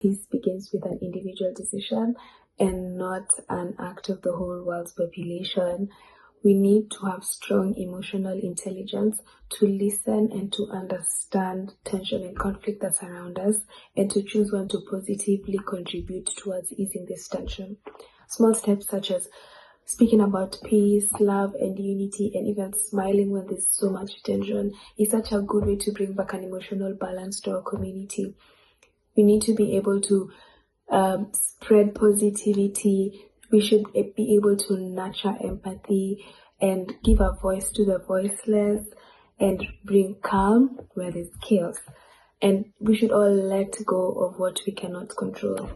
Peace begins with an individual decision and not an act of the whole world's population. We need to have strong emotional intelligence to listen and to understand tension and conflict that surround us, and to choose when to positively contribute towards easing this tension. Small steps such as speaking about peace, love, and unity, and even smiling when there's so much tension is such a good way to bring back an emotional balance to our community. We need to be able to spread positivity. We should be able to nurture empathy and give a voice to the voiceless and bring calm where there's chaos. And we should all let go of what we cannot control.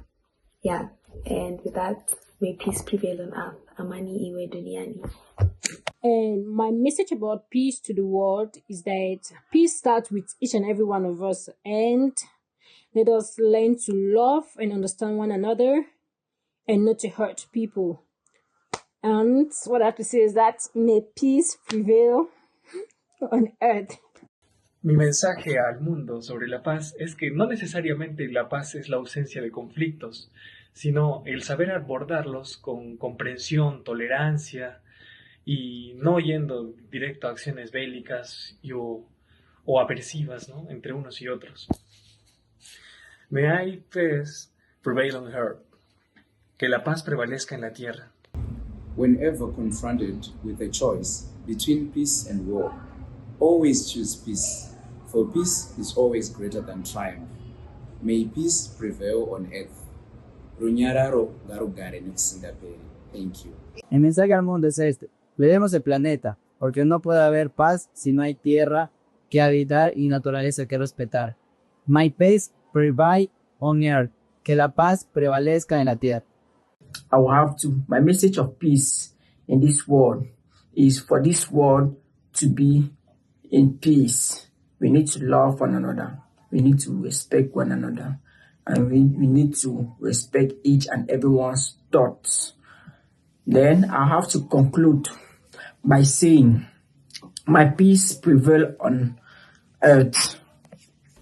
Yeah, and with that, may peace prevail on earth. Amani iwe duniani. And my message about peace to the world is that peace starts with each and every one of us, and let us learn to love and understand one another and not to hurt people. And what I have to say is that may peace prevail on earth. Mi mensaje al mundo sobre la paz es que no necesariamente la paz es la ausencia de conflictos, sino el saber abordarlos con comprensión, tolerancia y no yendo directo a acciones bélicas o aversivas, ¿no?, entre unos y otros. May peace prevail on earth. Que la paz prevalezca en la tierra. Whenever confronted with a choice between peace and war, always choose peace, for peace is always greater than triumph. May peace prevail on earth. Thank you. El mensaje al mundo es este: cuidemos el planeta, porque no puede haber paz si no hay tierra que habitar y naturaleza que respetar. May peace prevail on earth. Que la paz prevalezca en la tierra. I will have to. My message of peace in this world is for this world to be in peace. We need to love one another. We need to respect one another. And we need to respect each and everyone's thoughts. Then I have to conclude by saying, my peace prevail on earth.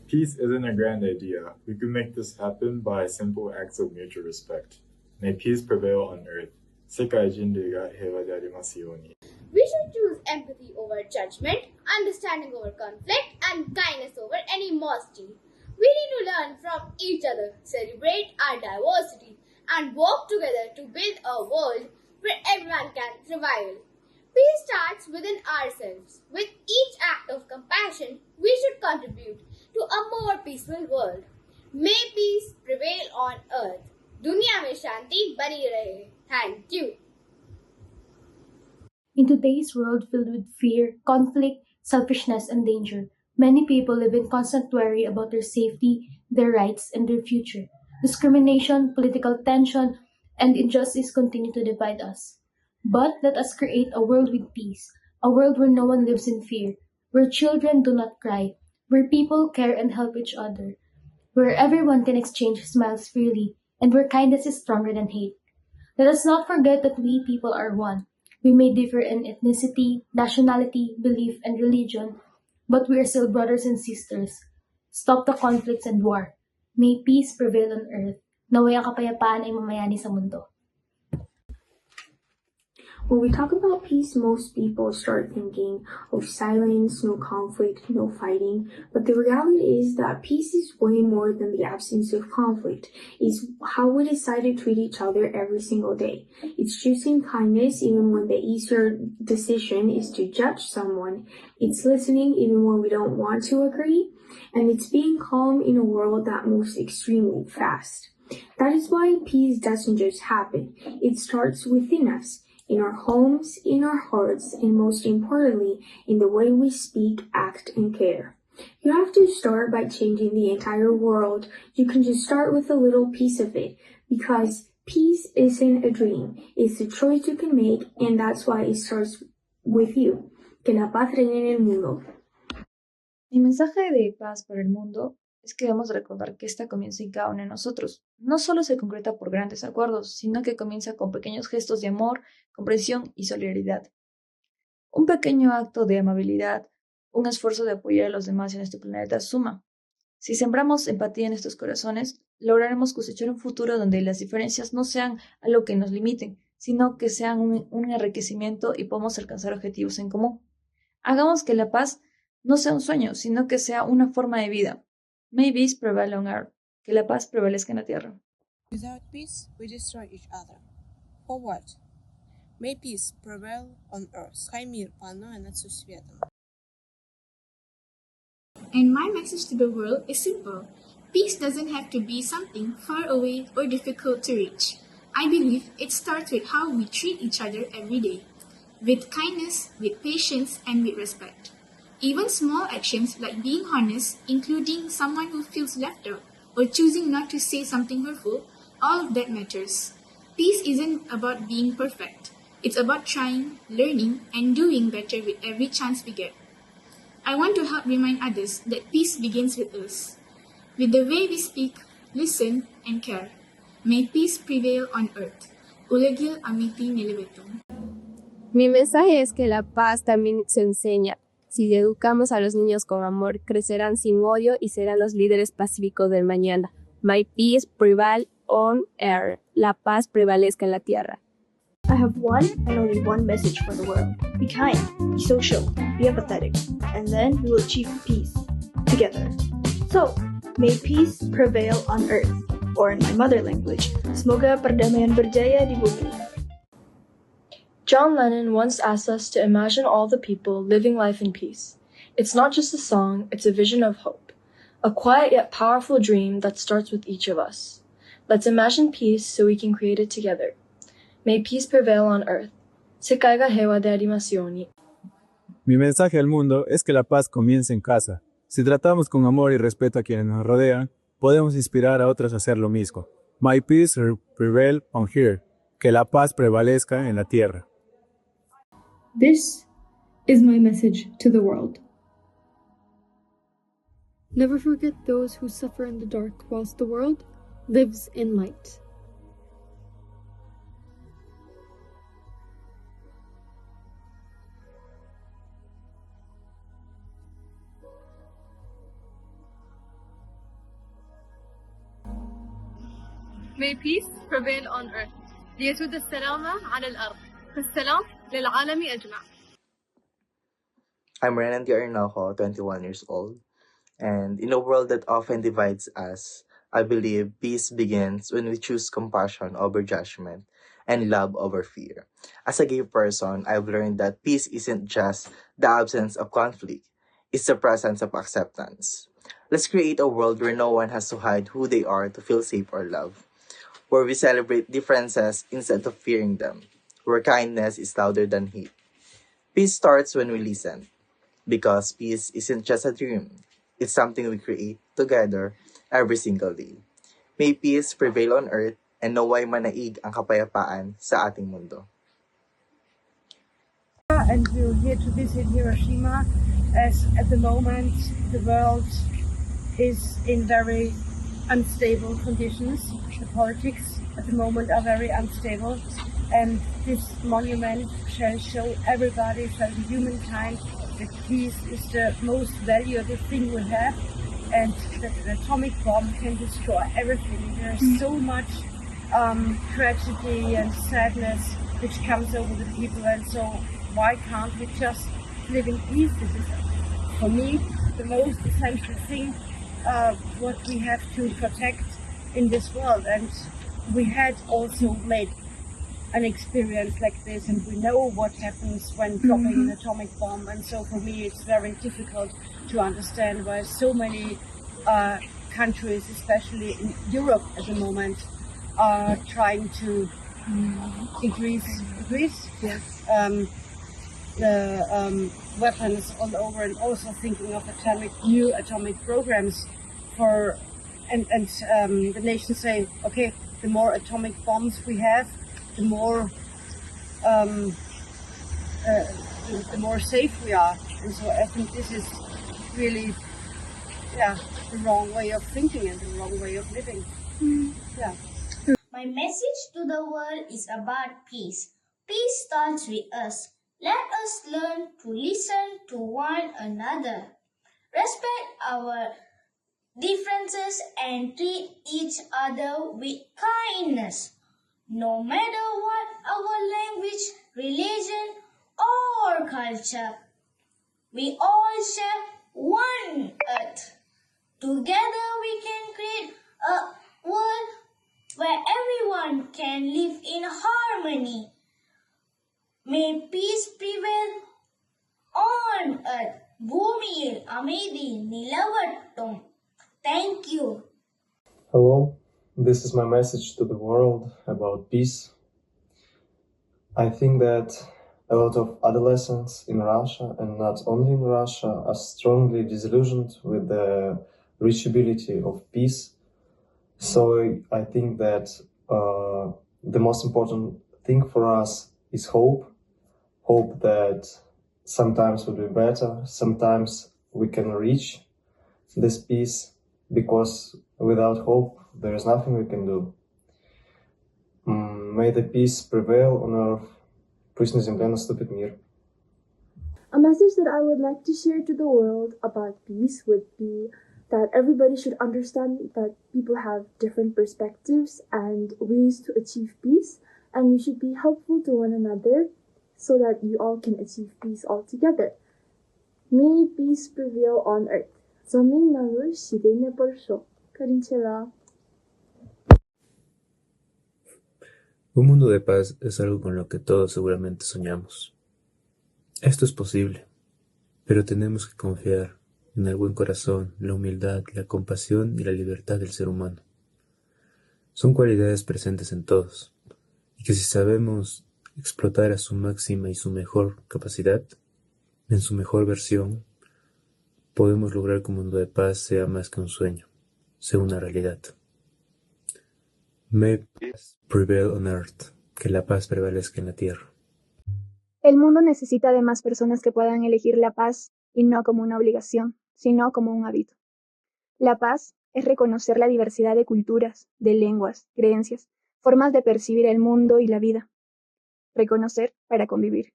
Peace isn't a grand idea. We can make this happen by simple acts of mutual respect. May peace prevail on earth. 世界人類が平和でありますように。We should choose empathy over judgment, understanding over conflict, and kindness over animosity. We need to learn from each other, celebrate our diversity, and work together to build a world where everyone can thrive. Peace starts within ourselves. With each act of compassion, we should contribute to a more peaceful world. May peace prevail on earth. दुनिया में शांति बनी रहे. Thank you. In today's world filled with fear, conflict, selfishness, and danger, many people live in constant worry about their safety, their rights, and their future. Discrimination, political tension, and injustice continue to divide us. But let us create a world with peace, a world where no one lives in fear, where children do not cry, where people care and help each other, where everyone can exchange smiles freely, and where kindness is stronger than hate. Let us not forget that we people are one. We may differ in ethnicity, nationality, belief, and religion, but we are still brothers and sisters. Stop the conflicts and war. May peace prevail on earth. Naway ang kapayapaan ay mamayani sa mundo. When we talk about peace, most people start thinking of silence, no conflict, no fighting. But the reality is that peace is way more than the absence of conflict. It's how we decide to treat each other every single day. It's choosing kindness even when the easier decision is to judge someone. It's listening even when we don't want to agree. And it's being calm in a world that moves extremely fast. That is why peace doesn't just happen. It starts within us. In our homes, in our hearts, and most importantly, in the way we speak, act, and care. You have to start by changing the entire world. You can just start with a little piece of it, because peace isn't a dream. It's a choice you can make, and that's why it starts with you. Que la paz reine en el mundo. Mi mensaje de paz para el mundo es que debemos recordar que esta comienza en cada uno de nosotros. No solo se concreta por grandes acuerdos, sino que comienza con pequeños gestos de amor, comprensión y solidaridad. Un pequeño acto de amabilidad, un esfuerzo de apoyar a los demás en este planeta suma. Si sembramos empatía en estos corazones, lograremos cosechar un futuro donde las diferencias no sean algo que nos limiten, sino que sean un enriquecimiento y podamos alcanzar objetivos en común. Hagamos que la paz no sea un sueño, sino que sea una forma de vida. May peace prevail on earth. Que la paz prevalezca en la tierra. Without peace, we destroy each other. For what? May peace prevail on earth. Хай мир панує над сусвітом. And my message to the world is simple. Peace doesn't have to be something far away or difficult to reach. I believe it starts with how we treat each other every day. With kindness, with patience, and with respect. Even small actions like being honest, including someone who feels left out, or choosing not to say something hurtful, all of that matters. Peace isn't about being perfect. It's about trying, learning, and doing better with every chance we get. I want to help remind others that peace begins with us. With the way we speak, listen, and care. May peace prevail on earth. Ulagil amiti nilibetum. Mi mensaje es que la paz también se enseña. Si educamos a los niños con amor, crecerán sin odio y serán los líderes pacíficos del mañana. May peace prevail on earth. La paz prevalezca en la tierra. I have one and only one message for the world. Be kind, be social, be empathetic, and then we will achieve peace together. So, may peace prevail on earth, or in my mother language, semoga perdamaian berjaya di bumi. John Lennon once asked us to imagine all the people living life in peace. It's not just a song, it's a vision of hope. A quiet yet powerful dream that starts with each of us. Let's imagine peace so we can create it together. May peace prevail on earth. Sekai ga heiwa de arimasu yoni. Mi mensaje al mundo es que la paz comienza en casa. Si tratamos con amor y respeto a quienes nos rodean, podemos inspirar a otros a hacer lo mismo. May peace prevail on here. Que la paz prevalezca en la tierra. This is my message to the world. Never forget those who suffer in the dark whilst the world lives in light. May peace prevail on earth. ليسود السلام على الأرض. السلام للعالم أجمع. I'm Renan Arnaujo, 21 years old. And in a world that often divides us, I believe peace begins when we choose compassion over judgment and love over fear. As a gay person, I've learned that peace isn't just the absence of conflict, it's the presence of acceptance. Let's create a world where no one has to hide who they are to feel safe or loved, where we celebrate differences instead of fearing them, where kindness is louder than hate. Peace starts when we listen, because peace isn't just a dream, it's something we create together every single day. May peace prevail on earth and naway manaig ang kapayapaan sa ating mundo. And we're here to visit Hiroshima, as at the moment the world is in very unstable conditions. The politics at the moment are very unstable, and this monument shall show everybody, shall the humankind, that peace is the most valuable thing we have, and that an atomic bomb can destroy everything. There's so much tragedy and sadness which comes over the people, and so why can't we just live in peace? This is, for me, the most essential thing what we have to protect in this world. And we had also made an experience like this, and we know what happens when dropping an atomic bomb, and so for me it's very difficult to understand why so many countries, especially in Europe at the moment, are trying to increase the weapons all over, and also thinking of new atomic programs for, and the nations say, okay, the more atomic bombs we have, the more safe we are. And so I think this is really, the wrong way of thinking and the wrong way of living. Yeah. My message to the world is about peace. Peace starts with us. Let us learn to listen to one another. Respect our differences and treat each other with kindness. No matter what our language, religion, or culture, we all share one earth. Together we can create a world where everyone can live in harmony. May peace prevail on earth. ഭൂമിയിൽ അമേതി നിലവട്ടും. Thank you. Hello, this is my message to the world about peace. I think that a lot of adolescents in Russia, and not only in Russia, are strongly disillusioned with the reachability of peace. So I think that the most important thing for us is hope. Hope that sometimes will be better, sometimes we can reach this peace, because without hope there is nothing we can do. May the peace prevail on earth. Пусть на земле наступит мир. A message that I would like to share to the world about peace would be that everybody should understand that people have different perspectives and ways to achieve peace, and you should be helpful to one another so that you all can achieve peace all together. May peace prevail on earth. Zamin shirene porsho. Karinchela. Un mundo de paz es algo con lo que todos seguramente soñamos. Esto es posible, pero tenemos que confiar en el buen corazón, la humildad, la compasión y la libertad del ser humano. Son cualidades presentes en todos, y que si sabemos explotar a su máxima y su mejor capacidad, en su mejor versión, podemos lograr que un mundo de paz sea más que un sueño, sea una realidad. May peace prevail on earth, que la paz prevalezca en la tierra. El mundo necesita de más personas que puedan elegir la paz, y no como una obligación, sino como un hábito. La paz es reconocer la diversidad de culturas, de lenguas, creencias, formas de percibir el mundo y la vida. Reconocer para convivir.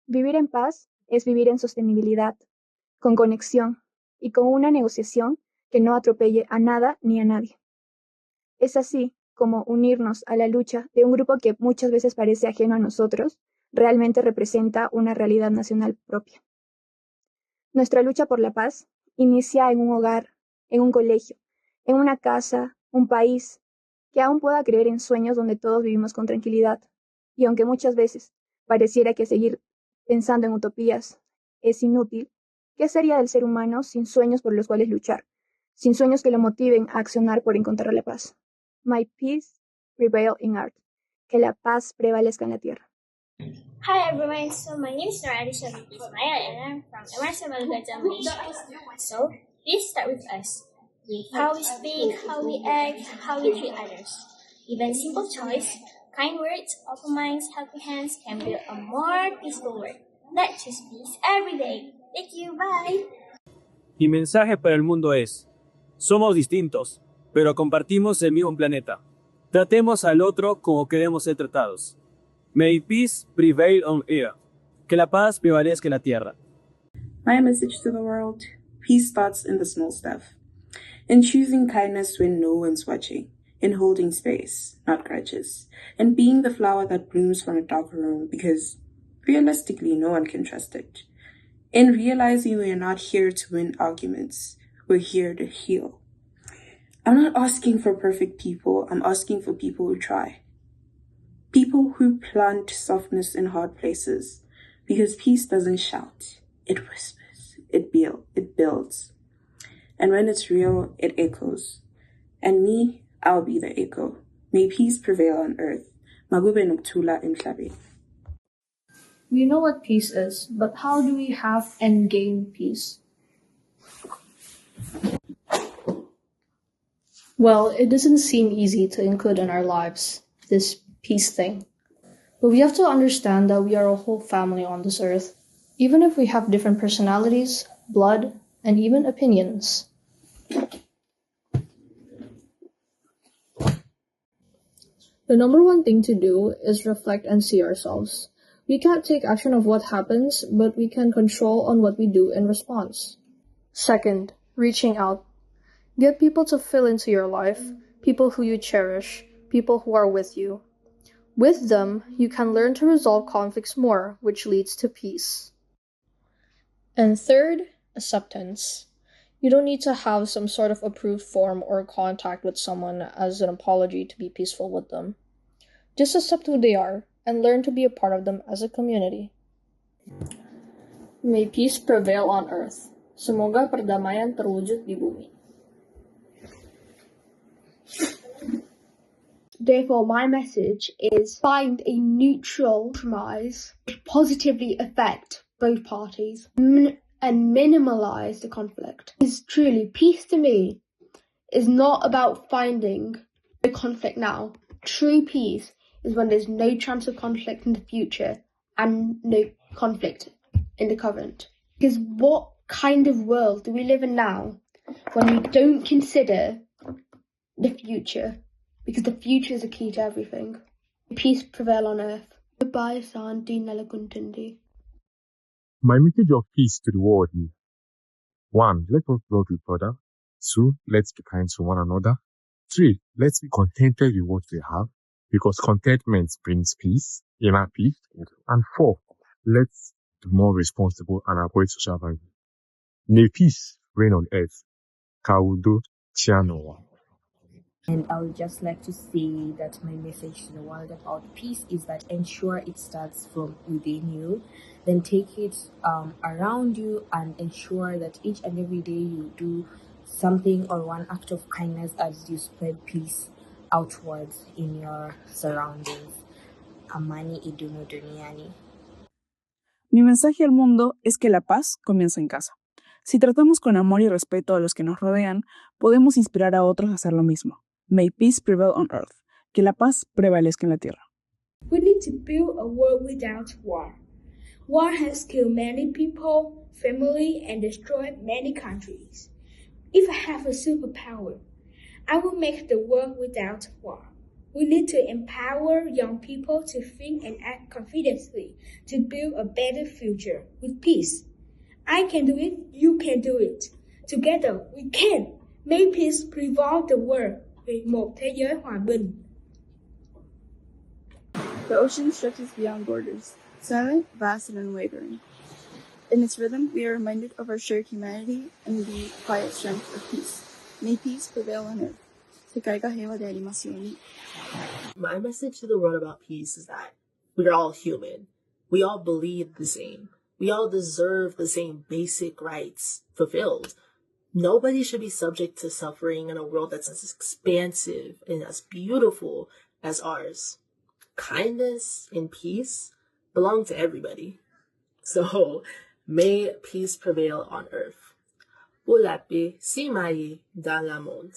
Vivir en paz es vivir en sostenibilidad, con conexión y con una negociación que no atropelle a nada ni a nadie. Es así como unirnos a la lucha de un grupo que muchas veces parece ajeno a nosotros, realmente representa una realidad nacional propia. Nuestra lucha por la paz inicia en un hogar, en un colegio, en una casa, un país, que aún pueda creer en sueños donde todos vivimos con tranquilidad. Y aunque muchas veces pareciera que seguir pensando en utopías es inútil, ¿qué sería del ser humano sin sueños por los cuales luchar? Sin sueños que lo motiven a accionar por encontrar la paz. May peace prevail in earth. Que la paz prevalezca en la tierra. Hi everyone, so my name is Noradisha Maya and I'm from Emerson Malgaja, Malaysia. So, please start with us. With how we speak, how we act, how we treat others. Even simple choice, kind words, open minds, helping hands can build a more peaceful world. Let's choose peace every day. Thank you, bye. Mi mensaje para el mundo es: somos distintos, pero compartimos el mismo planeta. Tratemos al otro como queremos ser tratados. May peace prevail on earth. Que la paz prevalezca en la tierra. My message to the world: peace starts in the small stuff. In choosing kindness when no one's watching. In holding space, not grudges. And being the flower that blooms from a dark room because, realistically, no one can trust it. In realizing we are not here to win arguments. We're here to heal. I'm not asking for perfect people. I'm asking for people who try. People who plant softness in hard places. Because peace doesn't shout. It whispers. It builds. And when it's real, it echoes. And me, I'll be the echo. May peace prevail on earth. Magube Nuktula Imhlabi. We know what peace is, but how do we have and gain peace? Well, it doesn't seem easy to include in our lives, this peace thing. But we have to understand that we are a whole family on this earth, even if we have different personalities, blood, and even opinions. The number one thing to do is reflect and see ourselves. We can't take action of what happens, but we can control on what we do in response. Second, reaching out. Get people to fill into your life, people who you cherish, people who are with you. With them, you can learn to resolve conflicts more, which leads to peace. And third, acceptance. You don't need to have some sort of approved form or contact with someone as an apology to be peaceful with them. Just accept who they are and learn to be a part of them as a community. May peace prevail on earth. Semoga perdamaian terwujud di bumi. Therefore, my message is find a neutral compromise which positively affect both parties and minimize the conflict. Is truly, peace to me is not about finding no conflict now. True peace is when there's no chance of conflict in the future and no conflict in the current. Because what kind of world do we live in now when we don't consider the future? Because the future is the key to everything. Peace prevail on earth. Goodbye, Santi Nelaguntundi. My message of peace to the world is 1. Let us love each other. 2. Let's be kind to one another. 3. Let's be contented with what we have, because contentment brings peace, inner peace. And 4. Let's be more responsible and avoid social violence. May peace reign on earth. Kaudo Tianoa. And I would just like to say that my message to the world about peace is that ensure it starts from within you, then take it around you, and ensure that each and every day you do something or one act of kindness as you spread peace outwards in your surroundings. Amani idumu duniani. Mi mensaje al mundo es que la paz comienza en casa. Si tratamos con amor y respeto a los que nos rodean, podemos inspirar a otros a hacer lo mismo. May peace prevail on earth. Que la paz prevalezca en la tierra. We need to build a world without war. War has killed many people, family, and destroyed many countries. If I have a superpower, I will make the world without war. We need to empower young people to think and act confidently to build a better future with peace. I can do it, you can do it. Together, we can. May peace prevail the world. Vì một thế giới hòa bình. The ocean stretches beyond borders, silent, vast, and unwavering. In its rhythm, we are reminded of our shared humanity and the quiet strength of peace. May peace prevail on earth. Sekai ga heiwa de arimasu yo ni. My message to the world about peace is that we're all human. We all believe the same. We all deserve the same basic rights fulfilled. Nobody should be subject to suffering in a world that's as expansive and as beautiful as ours. Kindness and peace belong to everybody. So, may peace prevail on earth. Ulapi simai dalamont.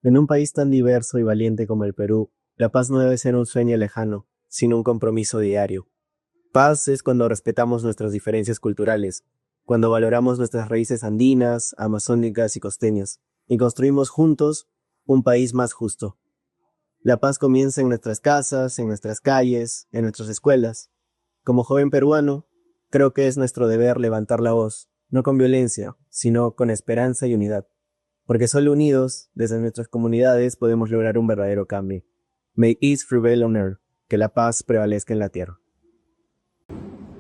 En un país tan diverso y valiente como el Perú, la paz no debe ser un sueño lejano, sino un compromiso diario. Paz es cuando respetamos nuestras diferencias culturales, cuando valoramos nuestras raíces andinas, amazónicas y costeñas, y construimos juntos un país más justo. La paz comienza en nuestras casas, en nuestras calles, en nuestras escuelas. Como joven peruano, creo que es nuestro deber levantar la voz, no con violencia, sino con esperanza y unidad. Porque solo unidos, desde nuestras comunidades, podemos lograr un verdadero cambio. May peace prevail on earth, que la paz prevalezca en la tierra.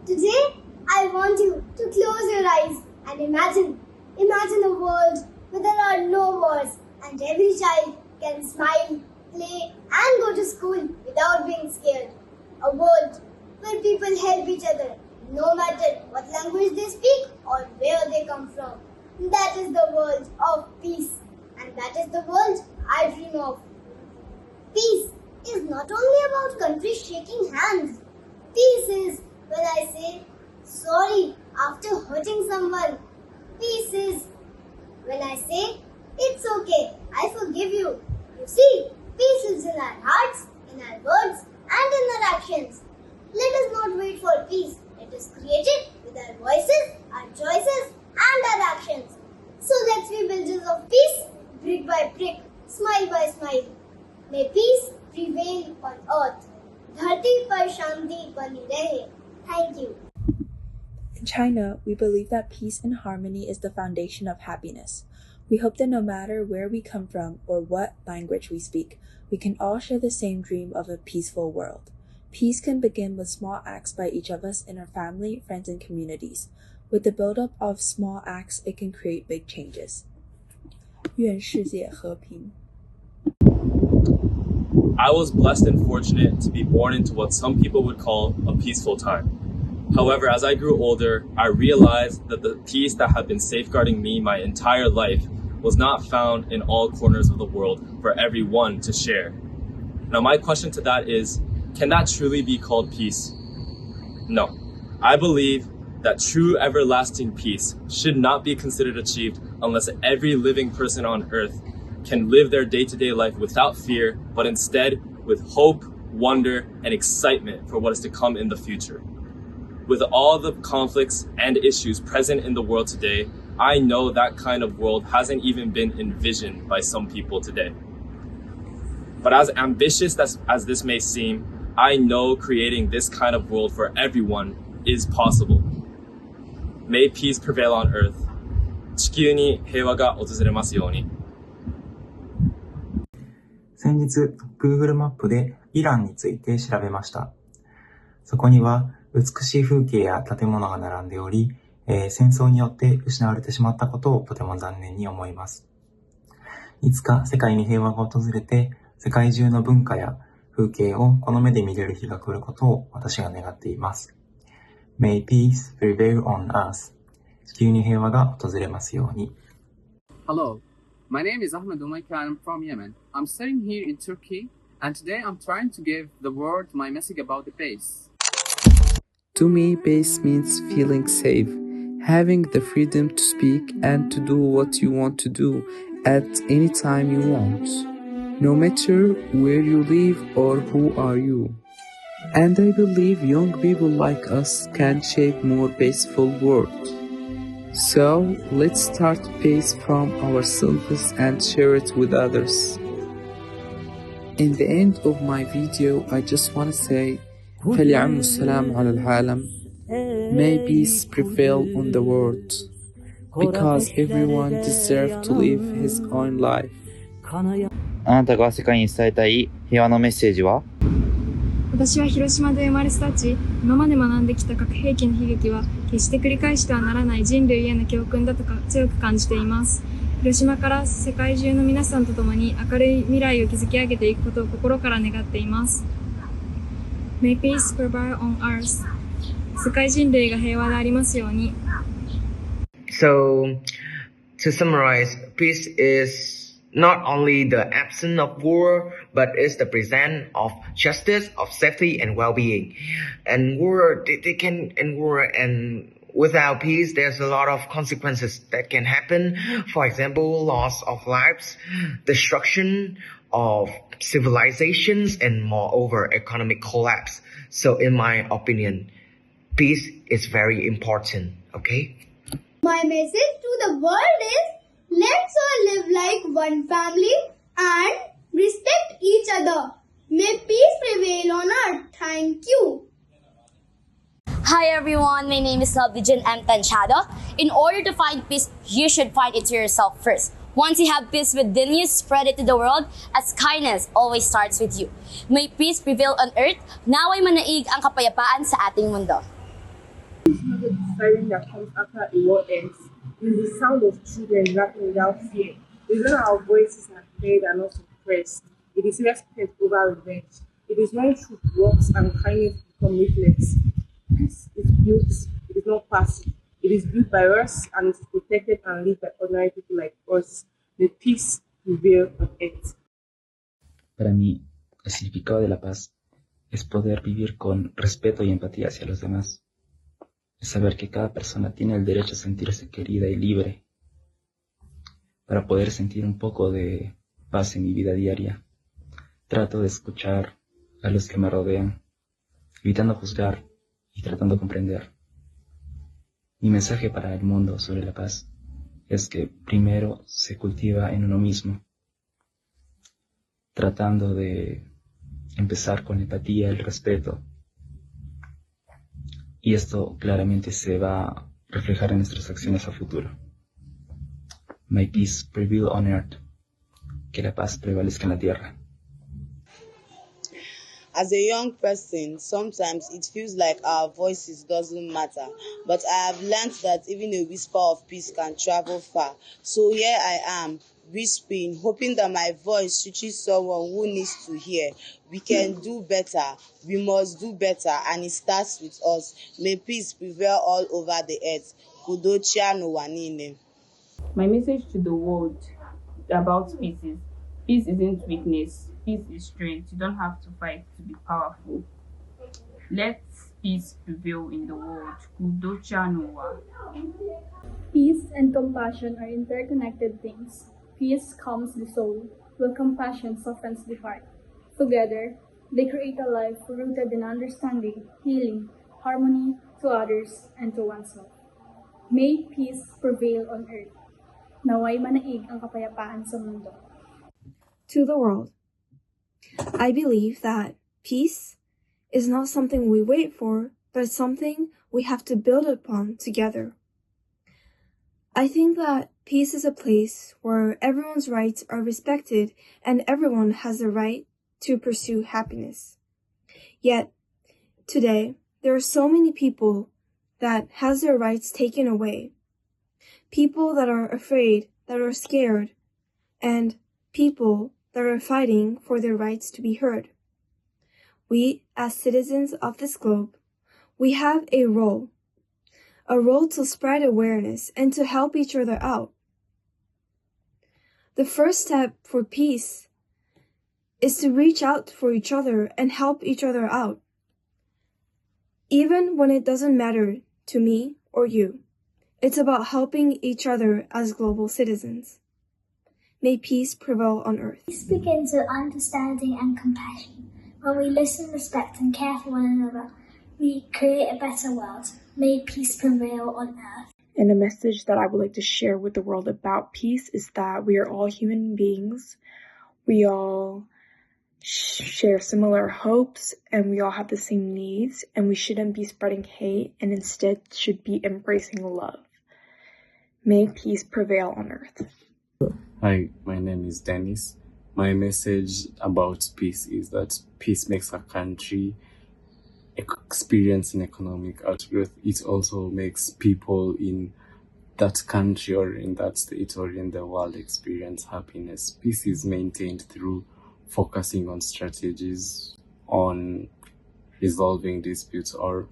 Today, I want you to close your eyes and imagine a world where there are no wars and every child can smile, play and go to school without being scared. A world where people help each other no matter what language they speak or where they come from. That is the world of peace, and that is the world I dream of. Peace is not only about countries shaking hands. Peace is when I say sorry after hurting someone. Peace is when I say it's okay, I forgive you. You see, peace is in our hearts, in our words and in our actions. Let us not wait for peace. Let us create it with our voices, our choices and our actions. So let's be builders of peace, brick by brick, smile by smile. May peace prevail on earth. Dharti par shanti bani rahe. Thank you. In China, we believe that peace and harmony is the foundation of happiness. We hope that no matter where we come from or what language we speak, we can all share the same dream of a peaceful world. Peace can begin with small acts by each of us in our family, friends, and communities. With the buildup of small acts, it can create big changes. 愿世界和平。 I was blessed and fortunate to be born into what some people would call a peaceful time. However, as I grew older, I realized that the peace that had been safeguarding me my entire life was not found in all corners of the world for everyone to share. Now, my question to that is, can that truly be called peace? No. I believe that true everlasting peace should not be considered achieved unless every living person on earth can live their day-to-day life without fear, but instead with hope, wonder, and excitement for what is to come in the future. With all the conflicts and issues present in the world today, I know that kind of world hasn't even been envisioned by some people today. But as ambitious as this may seem, I know creating this kind of world for everyone is possible. May peace prevail on earth. 地球に平和が訪れますように。先日、Google マップでイランについて調べました。そこには美しい風景や建物が並んでおり、戦争によって失われてしまったことをとても残念に思います。いつか世界に平和が訪れて、世界中の文化や風景をこの目で見れる日が来ることを私が願っています。May peace prevail on us. 地球に平和が訪れますように。Hello, my name is Ahmed Umayka and I'm from Yemen. I'm studying here in Turkey and today I'm trying to give the world my message about the peace. To me, peace means feeling safe, having the freedom to speak and to do what you want to do at any time you want, no matter where you live or who are you. And I believe young people like us can shape more peaceful world. So let's start peace from ourselves and share it with others. In the end of my video, I just want to say, فليعم السلام على العالم. May peace prevail on the world, because everyone deserves to live his own life. あなたが世界に伝えたい平和のメッセージは？私は広島で生まれ育ち、今まで学んできた核兵器の悲劇は決して繰り返してはならない人類への教訓だと強く感じています。広島から世界中の皆さんと共に明るい未来を築き上げていくことを心から願っています。May peace prevail on earth. 世界人類が平和でありますように。So, to summarize, peace is not only the absence of war, but is the present of justice, of safety, and well-being. And war, they can end war, and without peace, there's a lot of consequences that can happen. For example, loss of lives, destruction of civilizations, and moreover, economic collapse. So in my opinion, peace is very important, okay? My message to the world is, let's all live like one family and respect each other. May peace prevail on earth. Thank you. Hi everyone, my name is Labdijan M. Tanchado. In order to find peace, you should find it to yourself first. Once you have peace within you, spread it to the world, as kindness always starts with you. May peace prevail on earth. Naway manaig ang kapayapaan sa ating mundo. Peace is the silence that comes after a war ends. It is the sound of children laughing without fear. It is when our voices are heard and not suppressed. It is respect over revenge. It is when truth works and kindness become reflex. Peace is built, it is not passive. It is built by us and it is protected and lived by ordinary people like us. May peace prevail on earth. Para mí, el significado de la paz es poder vivir con respeto y empatía hacia los demás. Es saber que cada persona tiene el derecho a sentirse querida y libre. Para poder sentir un poco de paz en mi vida diaria, trato de escuchar a los que me rodean, evitando juzgar y tratando de comprender. Mi mensaje para el mundo sobre la paz es que primero se cultiva en uno mismo, tratando de empezar con la empatía, el respeto, y esto claramente se va a reflejar en nuestras acciones a futuro. May peace prevail on earth. Que la paz prevalezca en la tierra. As a young person, sometimes it feels like our voices doesn't matter, but I have learned that even a whisper of peace can travel far. So here I am, whispering, hoping that my voice reaches someone who needs to hear. We can do better, we must do better, and it starts with us. May peace prevail all over the earth. Kudochia no wanine. My message to the world about peace is, peace isn't weakness, peace is strength. You don't have to fight to be powerful. Let peace prevail in the world. Kudocha noa. Peace and compassion are interconnected things. Peace calms the soul, while compassion softens the heart. Together, they create a life rooted in understanding, healing, harmony to others and to oneself. May peace prevail on earth. Naway manaig ang kapayapaan sa mundo. To the world, I believe that peace is not something we wait for, but it's something we have to build upon together. I think that peace is a place where everyone's rights are respected and everyone has the right to pursue happiness. Yet, today, there are so many people that has their rights taken away. People that are afraid, that are scared, and people that are fighting for their rights to be heard. We, as citizens of this globe, we have a role to spread awareness and to help each other out. The first step for peace is to reach out for each other and help each other out, even when it doesn't matter to me or you. It's about helping each other as global citizens. May peace prevail on earth. Peace begins with understanding and compassion. When we listen, respect, and care for one another, we create a better world. May peace prevail on earth. And a message that I would like to share with the world about peace is that we are all human beings. We all share similar hopes and we all have the same needs, and we shouldn't be spreading hate and instead should be embracing love. May peace prevail on earth. Hi, my name is Dennis. My message about peace is that peace makes a country experience in economic outgrowth. It also makes people in that country or in that state or in the world experience happiness. Peace is maintained through focusing on strategies on resolving disputes or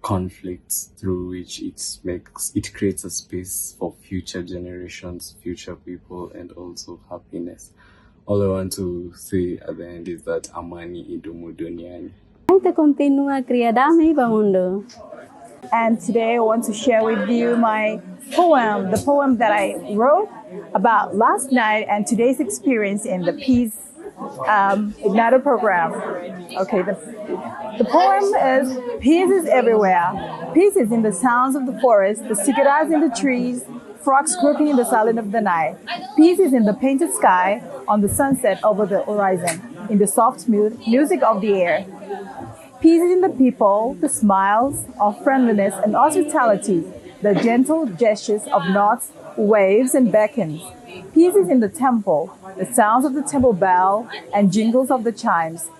conflicts, through which it creates a space for future generations, future people, and also happiness. All I want to say at the end is that amani idumu duniani. And today I want to share with you my poem, the poem that I wrote about last night and today's experience in the Peace Igniter program. Okay, the poem is, peace is everywhere. Peace is in the sounds of the forest, the cicadas in the trees, frogs croaking in the silence of the night. Peace is in the painted sky, on the sunset over the horizon, in the soft music of the air. Peace is in the people, the smiles of friendliness and hospitality, the gentle gestures of nods, waves, and beckons. Peace is in the temple, the sounds of the temple bell and jingles of the chimes,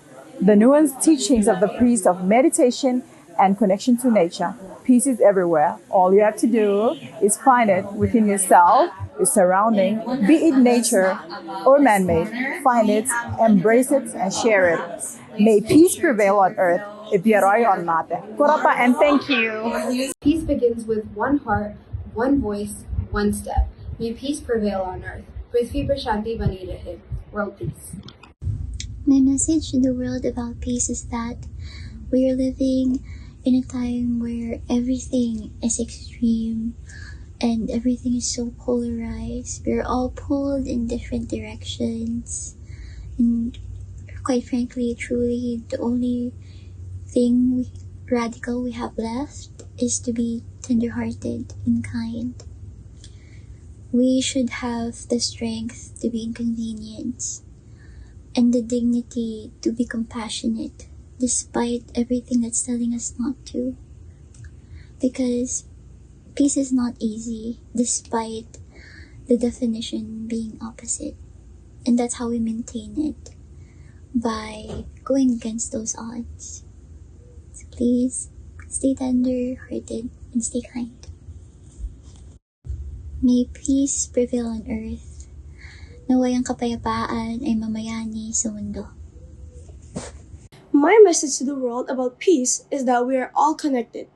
the nuanced teachings of the priest of meditation and connection to nature. Peace is everywhere. All you have to do is find it within yourself, your surrounding, be it nature or man-made. Find it, embrace it, and share it. May peace prevail on earth. Ipiaroy on mate. Kurapa, and thank you. Peace begins with one heart, one voice, one step. May peace prevail on earth. Prithvi Prashanti Bani Rahe. World peace. My message to the world about peace is that we are living in a time where everything is extreme and everything is so polarized. We're all pulled in different directions. And quite frankly, truly, the only thing radical we have left is to be tender-hearted and kind. We should have the strength to be inconvenienced and the dignity to be compassionate despite everything that's telling us not to. Because peace is not easy despite the definition being opposite. And that's how we maintain it, by going against those odds. So please, stay tender-hearted and stay kind. May peace prevail on earth. Naway ang kapayapaan ay mamayani sa mundo. My message to the world about peace is that we are all connected.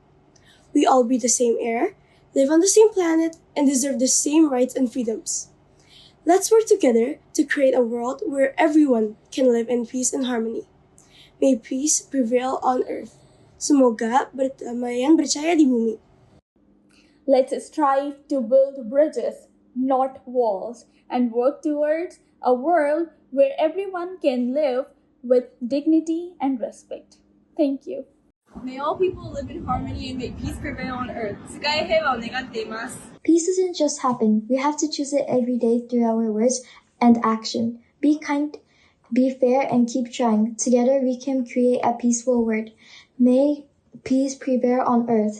We all breathe the same air, live on the same planet, and deserve the same rights and freedoms. Let's work together to create a world where everyone can live in peace and harmony. May peace prevail on earth. Semoga berdamaian bercahaya di bumi. Let's strive to build bridges, not walls, and work towards a world where everyone can live with dignity and respect. Thank you. May all people live in harmony and may peace prevail on earth. Peace doesn't just happen. We have to choose it every day through our words and action. Be kind, be fair, and keep trying. Together we can create a peaceful world. May peace prevail on earth.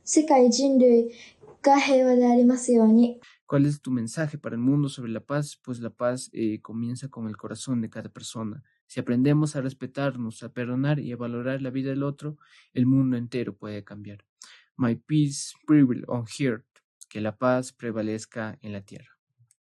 人類が平和でありますように。¿Cuál es tu mensaje para el mundo sobre la paz? Pues la paz comienza con el corazón de cada persona. Si aprendemos a respetarnos, a perdonar y a valorar la vida del otro, el mundo entero puede cambiar. My peace prevail on earth. Que la paz prevalezca en la tierra.